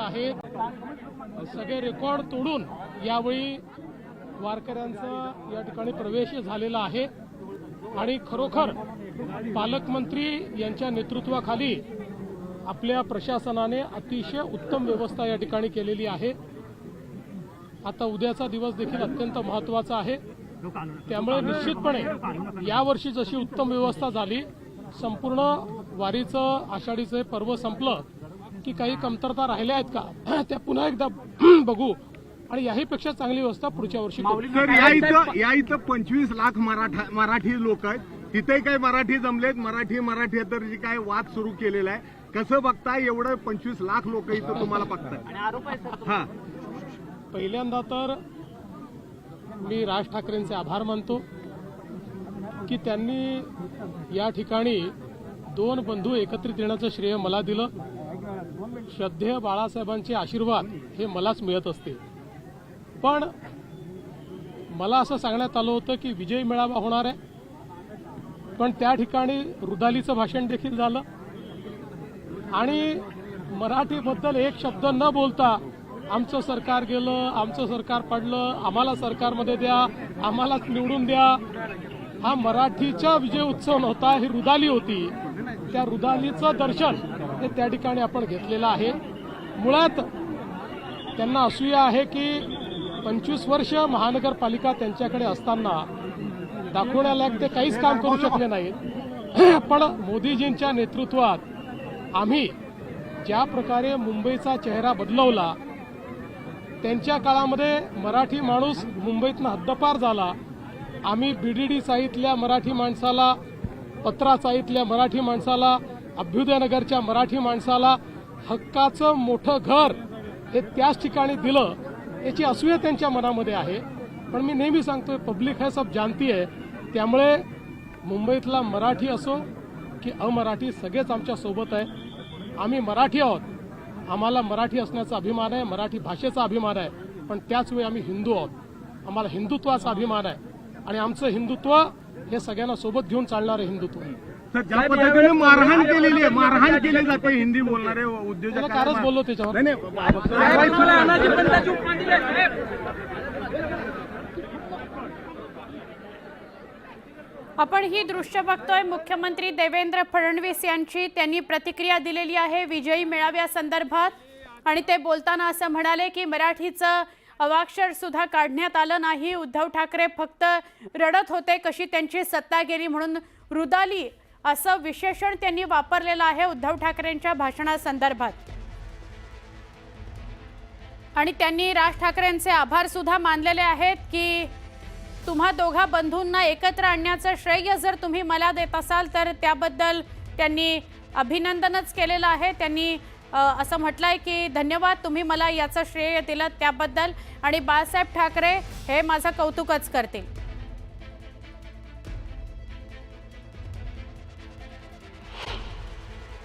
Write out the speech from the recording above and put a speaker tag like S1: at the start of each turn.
S1: आहेत सगळे रेकॉर्ड तोडून यावेळी वारकऱ्यांचा या ठिकाणी प्रवेश झालेला आहे आणि खरोखर पालकमंत्री यांच्या नेतृत्वाखाली आपल्या प्रशासनाने अतिशय उत्तम व्यवस्था या ठिकाणी केलेली आहे। आता उद्याचा दिवस देखील अत्यंत महत्त्वाचा आहे, त्यामुळे निश्चितपणे यावर्षी जशी उत्तम व्यवस्था झाली, संपूर्ण वारीचं आषाढीचे पर्व संपलं की काही कमतरता राहिल्या आहेत का त्या पुन्हा एकदा बघू आणि याहीपेक्षा चांगली व्यवस्था पुढच्या वर्षी करू।
S2: सर, या इथं 25 लाख मराठी लोक आहेत, तिथे काही मराठी जमलेत, मराठीतर्फे काय वाद सुरू केलेला आहे, कसं बघताय? एवढं 25 लाख लोक इथं तुम्हाला बघताय। हा,
S1: पहिल्यांदा तर मी राज ठाकरेंचे आभार मानतो की त्यांनी या ठिकाणी दोन बंधू एकत्रित येण्याचं श्रेय मला दिलं। श्रद्धेय बाळासाहेबांचे आशीर्वाद हे मलाच मिळत असते, पण मला असं सांगण्यात आलं होतं की विजय मेळावा होणार आहे, पण त्या ठिकाणी रुदालीचं भाषण देखील झालं आणि मराठीबद्दल एक शब्द न बोलता आमचं सरकार गेलं, आमचं सरकार पडलं, आम्हाला सरकारमध्ये द्या, आम्हालाच निवडून द्या, हा मराठीचा विजय उत्सव नव्हता, ही रुदाली होती। त्या रुदालीचं दर्शन हे त्या ठिकाणी आपण घेतलेलं आहे। मुळात त्यांना असूया आहे की 25 वर्ष महानगरपालिका त्यांच्याकडे असताना दाखवण्यालायक ते काहीच काम करू शकले नाहीत, पण मोदीजींच्या नेतृत्वात आम्ही ज्या प्रकारे मुंबईचा चेहरा बदलवला, त्यांच्या काळामध्ये मराठी माणूस मुंबईतनं हद्दपार झाला। आम्ही बीडीडी चाळीतल्या मराठी माणसाला, पत्रा चाळीतल्या मराठी माणसाला, अभ्युदयनगरच्या मराठी माणसाला हक्काचं मोठं घर हे त्याच ठिकाणी दिलं, याची असूया त्यांच्या मनामध्ये आहे। पण मी नेहमी सांगतोय, पब्लिक है सब जानती है, त्यामुळे मुंबईतला मराठी असो की अमराठी सगळेच आमच्या सोबत आहे। आम्ही मराठी आहोत, आम्हाला मराठी असण्याचा अभिमान आहे, मराठी भाषेचा अभिमान आहे, पण त्याचवेळी आम्ही हिंदू आहोत, आम्हाला हिंदुत्वाचा अभिमान आहे आणि आमचं हिंदुत्व हे सगळ्यांना सोबत घेऊन चालणारं हिंदुत्व आहे।
S2: सर, ज्या पद्धतीने मारहाण केलेली आहे, मारहाण केली जाते हिंदी बोलणारे उद्योजक,
S1: कालच बोललो त्याच्यावर।
S3: आपण ही दृश्य बघतोय, मुख्यमंत्री देवेंद्र फडणवीस यांची त्यांनी प्रतिक्रिया दिलेली आहे विजयी मेळाव्यासंदर्भात आणि ते बोलताना असं म्हणाले की मराठीचं अवाक्षर सुद्धा काढण्यात आलं नाही, उद्धव ठाकरे फक्त रडत होते कशी त्यांची सत्ता गेली म्हणून रुदाली असं विशेषण त्यांनी वापरलेलं आहे उद्धव ठाकरेंच्या भाषणासंदर्भात। आणि त्यांनी राज ठाकरेंचे आभार सुद्धा मानलेले आहेत की तुम्हा दोघा बंधूंना एकत्र आणण्याचं श्रेय जर तुम्ही मला देत असाल तर त्याबद्दल त्यांनी अभिनंदनच केलेलं आहे। त्यांनी असं म्हटलंय की धन्यवाद, तुम्ही मला याचं श्रेय दिलं त्याबद्दल आणि बाळासाहेब ठाकरे हे माझं कौतुकच करतील।